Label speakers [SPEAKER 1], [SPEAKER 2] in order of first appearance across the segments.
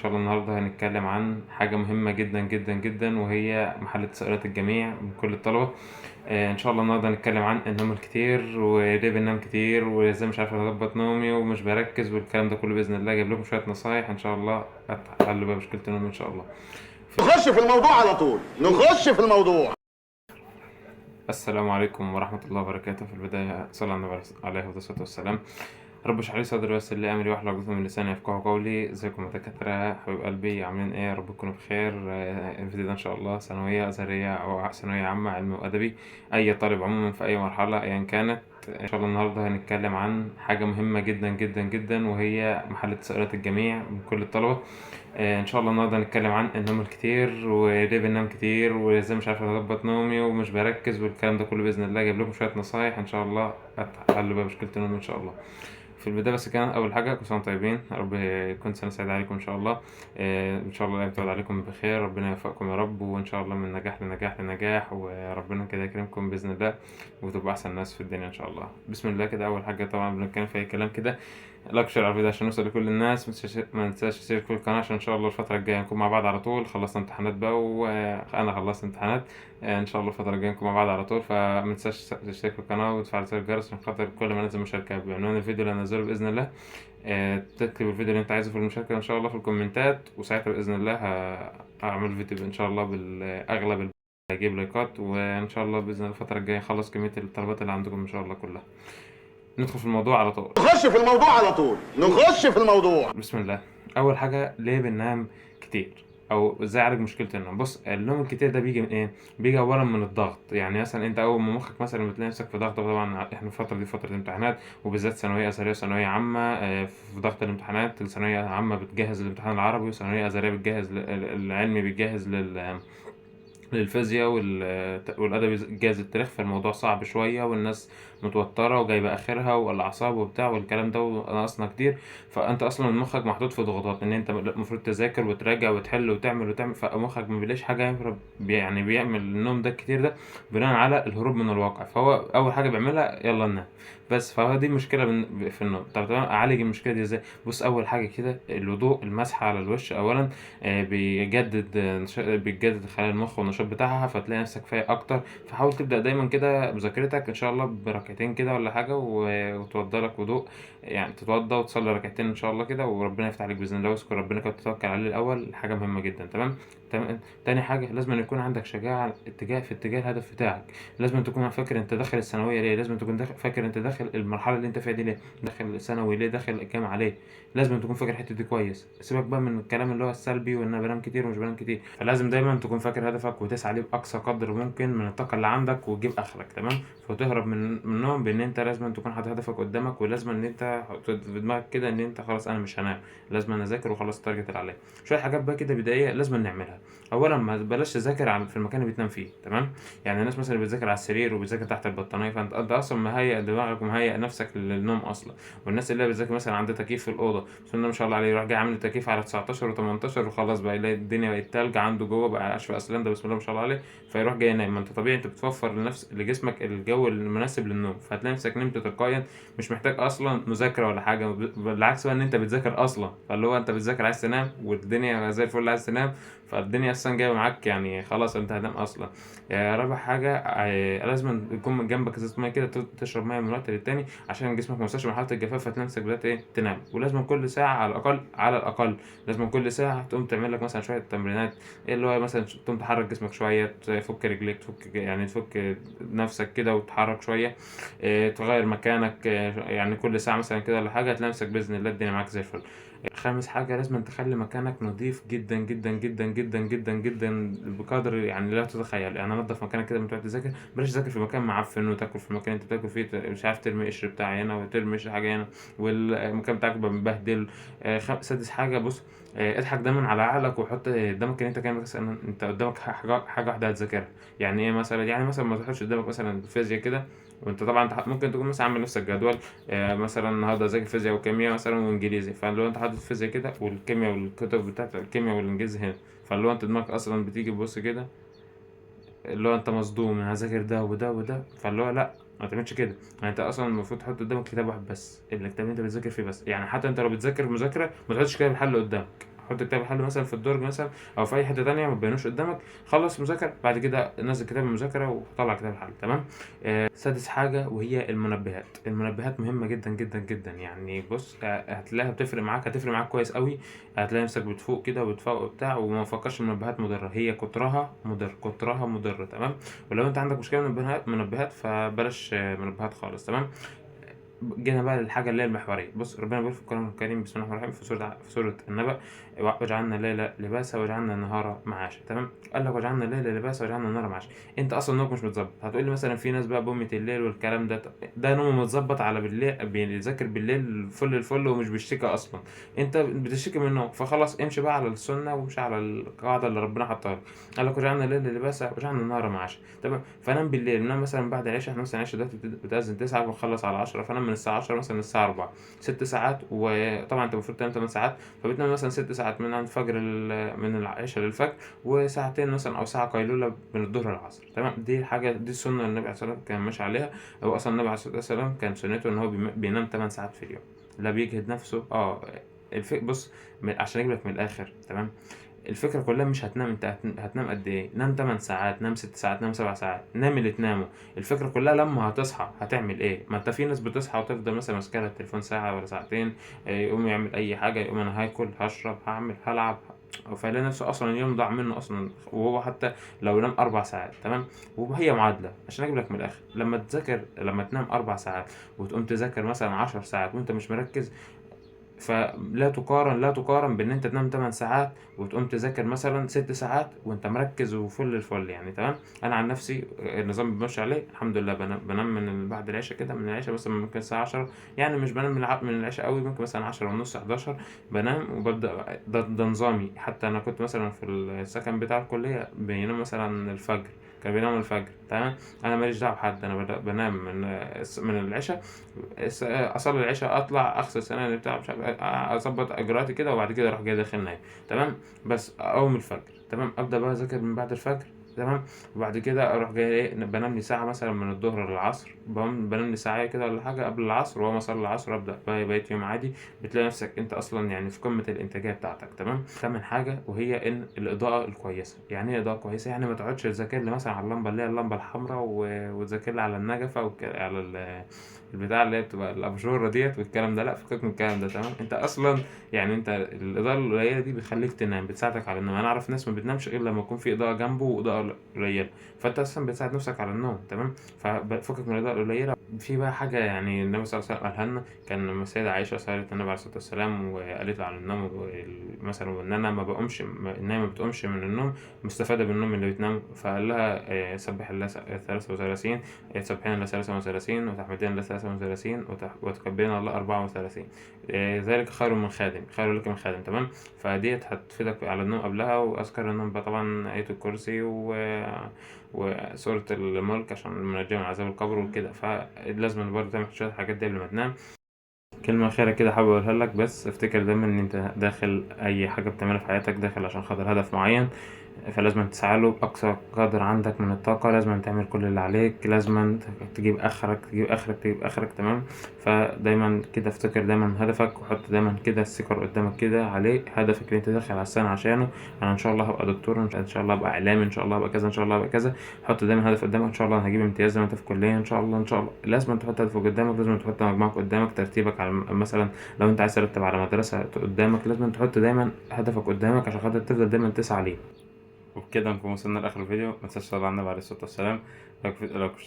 [SPEAKER 1] إن شاء الله النهاردة هنتكلم عن حاجة مهمة جدا جدا جدا، وهي محل تساؤلات الجميع من كل الطلبة. إن شاء الله النهاردة هنتكلم عن النوم الكتير وليه بننام كتير وازاي مش عارف اظبط نومي ومش بركز والكلام ده كله. بإذن الله جايب لكم شوية نصايح إن شاء الله هتحلوا بقى مشكلة النوم إن شاء الله.
[SPEAKER 2] نخش في الموضوع على طول. نخش في الموضوع.
[SPEAKER 1] السلام عليكم ورحمة الله وبركاته. في البداية صلى على النبي عليه الصلاة والسلام. رب اشرح لي صدري ويسر لي امري واحلل عقدة من لساني يفقهوا قولي. ازيكم يا دكاترة حبيب قلبي، عاملين ايه؟ يا رب تكونوا بخير. الفيديو ده ان شاء الله ثانوية ازهرية او ثانوية عامة علمي وادبي، اي طالب عموما في اي مرحلة ايا كانت. ان شاء الله النهاردة هنتكلم عن حاجة مهمة جدا جدا جدا، وهي محل تساؤلات الجميع من كل الطلبة. ان شاء الله النهارده هنتكلم عن النوم الكتير وليه بننام كتير وازاي مش عارف اظبط نومي ومش بركز والكلام ده كله. باذن الله جايب لكم شويه نصايح ان شاء الله هتحلوا بقى مشكله النوم ان شاء الله. في البدايه بس كان اول حاجه كل سنه وانتم طيبين، يا رب يكون سنه سعيده عليكم ان شاء الله. ان شاء الله الايام تعود عليكم بخير، ربنا يوفقكم يا رب، وان شاء الله من نجاح لنجاح لنجاح، وربنا كده يكرمكم باذن الله وتبقوا احسن ناس في الدنيا ان شاء الله. بسم الله كده. اول حاجه طبعا بنتكلم في اي كلام كده، لايك شير على الفيديو عشان نوصل لكل الناس. ما ننساش تشترك في القناة عشان ان شاء الله الفترة الجاية نكون مع بعض على طول. خلصنا امتحانات بقى وانا خلصت امتحانات. ان شاء الله الفترة الجاية نكون مع بعض على طول، فما تنساش تشترك في القناة وتفعل زر الجرس عشان خاطر كل ما ننزل مشاركة بعنوان الفيديو اللي هنزله بإذن الله. تكتب الفيديو اللي انت عايزه في المشاركة ان شاء الله في الكومنتات، وساعتها بإذن الله هعمل فيديو ان شاء الله بالاغلب هجيب لايكات، وان شاء الله باذن الله الفتره الجايه اخلص كميه الطلبات اللي عندكم ان شاء الله كلها. ندخل في الموضوع على طول.
[SPEAKER 2] نخش في الموضوع على طول. نخش في الموضوع.
[SPEAKER 1] بسم الله. اول حاجه، ليه بننام كتير او ازاي اعالج مشكله النوم؟ بص، النوم الكتير ده بيجي من ايه؟ بيجي اولا من الضغط. يعني مثلا انت اول ما مخك مثلا بتلاقي نفسك في ضغط، طبعا احنا الفتره دي فتره امتحانات، وبالذات ثانويه ازهريه وثانويه عامه. في ضغط الامتحانات، الثانويه عامه بتجهز للامتحان العربي، وثانويه ازهريه بتجهز العلمي بتجهز للفيزياء والادبي جاز التاريخ. فالموضوع صعب شويه والناس متوتره وجايبه اخرها والاعصاب وبتاع والكلام ده وناقصنا كتير. فانت اصلا مخك محطوط في ضغوطات ان انت المفروض تذاكر وتراجع وتحل وتعمل، فمخك ما بيلاقيش حاجه يهرب يعني بيعمل النوم ده كتير ده بناء على الهروب من الواقع. فهو اول حاجه بيعملها يلا ننام بس. فهو دي مشكله في النوم. طب تمام، اعالج المشكله دي ازاي؟ بص، اول حاجه كده الوضوء، المسح على الوش اولا. بيجدد خلايا المخ والنشاط بتاعها، فتلاقي نفسك فايق اكتر. فحاول تبدا دايما كده مذاكرتك ان شاء الله بركعتين كده ولا حاجه، وتوضى لك وضوء، يعني تتوضى وتصلي ركعتين ان شاء الله كده، وربنا يفتح عليك باذن الله. واذكر ربنا كده وتتوكل عليه الاول، حاجه مهمه جدا. تمام. تمام. تاني حاجه، لازم أن يكون عندك شجاعه اتجاه الهدف بتاعك. لازم تكون فاكر انت داخل الثانويه ليه، لازم تكون فاكر انت داخل المرحله اللي انت فيها دي ليه، داخل الثانوي ليه، داخل الجامعه ليه. لازم تكون فاكر الحته دي كويس. سيبك بقى من الكلام اللي هو السلبي وان انا بنام كتير ومش بنام كتير. فلازم دايما تكون فاكر هدفك وتسعى ليه باقصى قدر ممكن من الطاقه اللي عندك وتجيب اخرك. تمام. فتهرب منهم بان انت لازم تكون حاطط هدفك قدامك، ولازم ان انت في دماغك كده ان انت خلاص انا مش هنام، لازم انا اذاكر وخلاص التارجت اللي عليا. شويه حاجات بقى كده بدائيه لازم نعملها. اولا، ما بلاش تذاكر في المكان اللي بتنام فيه. تمام. يعني الناس مثلا اللي بتذاكر على السرير وبتذاكر تحت البطانيه، فانت اصلا مهيئ دماغك ومهيئ نفسك للنوم اصلا. والناس اللي بتذاكر مثلا عندها تكييف في الاوضه، بسم الله ما شاء الله عليه، يروح جاي عامل التكييف على 19 و18 وخلاص بقى يلاقي الدنيا بقت تلج عنده جوه، بقى اشفى اصلا ده بسم الله ما شاء الله عليه. فيروح جاي ينام. ما انت طبيعي انت بتوفر لجسمك الجو المناسب للنوم، فهتلاقي نفسك نمت تلقائيا، مش محتاج اصلا مذاكره ولا حاجه. بالعكس بقى ان انت بتذاكر اصلا، فاللي هو انت بتذاكر عايز تنام والدنيا زي الفل عايز تنام، فالدنيا اصلا جايه معاك يعني خلاص انت هتنام اصلا. رابع حاجه، لازم يكون جنبك ازازه ميه كده، تشرب ميه من وقت للتاني عشان جسمك ما يوصلش مرحله الجفاف، فتلاقي نفسك بدات ايه تنام. ولازم كل ساعه على الاقل، لازم كل ساعه تقوم تعمل لك مثلا شويه تمرينات، اللي هو مثلا تقوم تحرك جسمك شويه، تفك رجليك، تفك نفسك كده وتتحرك شويه. تغير مكانك، يعني كل ساعه مثلا كده ولا حاجه، هتلاقي نفسك باذن الله الدنيا معاك زي الفل. خامس حاجة، لازم تخلي مكانك نظيف جدا جدا جدا جدا جدا جدا بقدر يعني لا تتخيل. يعني نظف مكانك كده لما تقعد تذاكر، بلاش تذاكر في مكان معفن وتاكل في المكان اللي انت بتاكل فيه، مش عارف ترمي قشر بتاع هنا وترمي قشر حاجة هنا والمكان بتاعك يبقى مبهدل. سادس حاجة، بص، اضحك دايما على عقلك وحط قدامك ان انت كان مثلا انت قدامك حاجة واحدة هتذاكرها. يعني ايه مثلا؟ يعني مثلا ما تحطش قدامك مثلا الفيزياء كده، وانت طبعا ممكن تكون مثلا عامل نفسك جدول، مثلا النهارده اذاكر فيزياء وكيمياء مثلا وانجليزي، فاللي هو انت حاطط فيزياء كده والكيمياء والكتب بتاعت الكيمياء والانجليزي هنا، فاللي هو انت دماغك اصلا بتيجي تبص كده، اللي هو انت مصدوم انا هذاكر ده وده وده، فاللي هو لا، ما تعملش كده. يعني انت اصلا المفروض تحط قدامك كتاب واحد بس، الكتاب اللي انت بتذاكر فيه بس. يعني حتى انت لو بتذاكر مذاكره ما تحطش كتاب الحل قدامك، حط كتاب الحل مثلا في الدرج مثلا او في اي حته تانية ما تبينوش قدامك، خلص مذاكره بعد كده نزل كتاب المذاكره وطلع كتاب الحل. تمام. سادس حاجه وهي المنبهات. المنبهات مهمه جدا جدا جدا، يعني بص هتلاقيها بتفرق معاك، هتفرق معاك كويس قوي. هتلاقي نفسك بتفوق كده وبتفوق وبتاع، وما تفكرش المنبهات مضره، هي كترها مضر، كترها مضر. تمام. ولو انت عندك مشكله منبهات فبلاش منبهات خالص. تمام. جينا بقى للحاجة اللي هي المحورية. بص ربنا بيقول في القرآن الكريم بسم الله الرحمن الرحيم في سورة النبأ: وجعلنا الليل لباسا وجعلنا النهار معاشا. تمام. قال لك وجعلنا الليل لباسا وجعلنا النهار معاشا. انت اصلا نومك مش متظبط. هتقول لي مثلا في ناس بقى بأمة الليل والكلام ده، ده نومه متظبط على بالليل، بيذاكر بالليل فل الفل ومش بيشتكي اصلا. انت بتشتكي من النوم، فخلاص امشي بقى على السنة وامشي على القاعدة اللي ربنا حطها لك. قال لك وجعلنا الليل لباسا وجعلنا النهار معاشا. تمام. فنام بالليل، نام مثلا بعد العشاء. احنا مثلا العشاء دلوقتي بتأذن 9 ونخلص على 10، فنام من الساعة 10 مثلا للساعة 4، 6 ساعات. وطبعا انت المفروض تنام 8 ساعات، فبتنام مثلا 6 ساعات من الفجر من العشاء للفجر، وساعتين مثلا او ساعة قيلولة من الظهر للعصر. تمام. دي حاجة، دي السنة اللي النبي عليه الصلاة والسلام كان ماشي عليها. هو اصلا النبي عليه الصلاة والسلام كان سنته ان هو بينام 8 ساعات في اليوم، لا بيجهد نفسه. بص، عشان اجيب لك من الاخر. تمام. الفكرة كلها مش هتنام انت هتنام قد ايه. نام 8 ساعات، نام 6 ساعات، نام 7 ساعات، نام اللي تنامه. الفكرة كلها لما هتصحى هتعمل ايه. ما انت في ناس بتصحى وتفضل مثلا ماسكة لها التليفون ساعة ولا ساعتين، يقوم يعمل اي حاجة، يقوم انا هاكل هشرب هعمل هلعب، فيلاقي نفسه اصلا اليوم ضاع منه اصلا، وهو حتى لو نام 4 ساعات. تمام. وهي معادلة عشان اجيب لك من الاخر: لما تذاكر، لما تنام 4 ساعات وتقوم تذاكر مثلا 10 ساعات وانت مش مركز، لا تقارن بان انت تنام 8 ساعات وتقوم تذاكر مثلا 6 ساعات وانت مركز وفل الفل يعني. تمام. انا عن نفسي النظام اللي بمشي عليه الحمد لله، بنام من بعد العشاء كده، من العشاء مثلا ممكن الساعة 10، يعني مش بنام من العشاء قوي، ممكن مثلا 10 ونص 11 بنام وببدأ. ده نظامي. حتى انا كنت مثلا في السكن بتاع الكلية بينام مثلا الفجر، كان بينام الفجر. تمام. انا ماليش دعوه بحد، انا بنام من العشاء، اصلي العشاء، اطلع اغسل سناني بتاع مش عارف اظبط اجراءاتي كده، وبعد كده اروح جاي داخل نايم. تمام. بس اقوم الفجر. تمام. ابدا بقى اذاكر من بعد الفجر. تمام. وبعد كده اروح جاي بنام لي ساعه مثلا من الظهر للعصر، بنام لي ساعه كده ولا حاجه قبل العصر، واقوم اصلي العصر ابدا بقى بقية يوم عادي. بتلاقي نفسك انت اصلا يعني في قمه الانتاجيه بتاعتك. تمام. تامن حاجه وهي ان الاضاءه الكويسه. يعني ايه اضاءه كويسه؟ يعني ما تقعدش تذاكر لي مثلا على اللمبه اللي هي اللمبه الحمراء وتذاكر لي على النجفه على البتاع اللي هي بتبقى الابجوره ديت والكلام ده. لا، فكك من الكلام ده. تمام. انت اصلا يعني انت الاضاءه القليله دي بتخليك تنام، بتساعدك على النوم. انا اعرف ناس ما بتنامش غير لما يكون في اضاءه جنبه واضاءه قليله، فانت اصلا بتساعد نفسك على النوم. تمام. ففكك من الاضاءه القليله. في بقى حاجه يعني النبي صلى الله عليه وسلم قالها لنا، كان لما السيده عائشه سالت النبي عليه الصلاه والسلام وقالت له عن النوم مثلا، وان انا ما بقومش، ان هي ما بتقومش من النوم مستفاده بالنوم اللي بتنام. فقال لها سبح الله 33، تسبحين الله 33، وتحمدين الله 33، وتكبرين الله 34. ذلك خير من خادم، خير لك من خادم. تمام. فديت هتفيدك على النوم قبلها. وأذكر النوم بقى طبعا آية الكرسي وسورة الملك عشان منجي من عذاب القبر وكده. فلازم برضه تعمل شوية الحاجات دي قبل ما تنام. كلمة أخيرة كده حابب أقولها لك، بس افتكر دايما إن أنت داخل أي حاجة بتعملها في حياتك داخل عشان خاطر هدف معين، فلازم تسعى له بأقصى قدر عندك من الطاقة. لازم تعمل كل اللي عليك، لازم تجيب آخرك تجيب آخرك تجيب آخرك. تمام. فدايما كده افتكر دايما هدفك، وحط دايما كده السكر قدامك كده عليه هدفك اللي انت داخل على السنة عشانه. أنا إن شاء الله هبقى دكتور، إن شاء الله هبقى إعلامي، إن شاء الله هبقى كذا، إن شاء الله هبقى كذا. حط دايما هدف قدامك. إن شاء الله هجيب امتياز زي ما أنت في الكلية، إن شاء الله إن شاء الله. لازم تحط هدفك قدامك، لازم تحط مجموعك قدامك، ترتيبك على مثلا لو أنت عايز ترتب على مدرسة قدامك، لازم تحط دايما هدفك قدامك عشان خاطر تفضل دايما تسعى ليه. وبكده نكون وصلنا لاخر الفيديو. ما تنساش تصلي على النبي عليه الصلاه والسلام،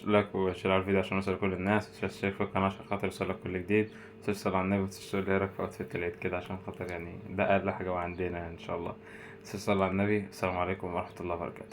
[SPEAKER 1] لايك وشير على الفيديو عشان يوصل لكل الناس. ما تنساش تشترك في القناه عشان خاطر يوصلك كل جديد. ما تنساش تصلي على النبي، ما تنساش تقول لي رايك في اوتفيت العيد كده عشان خاطر يعني ده اقل حاجه عندنا يعني ان شاء الله. ما تنساش تصلي على النبي. السلام عليكم ورحمه الله وبركاته.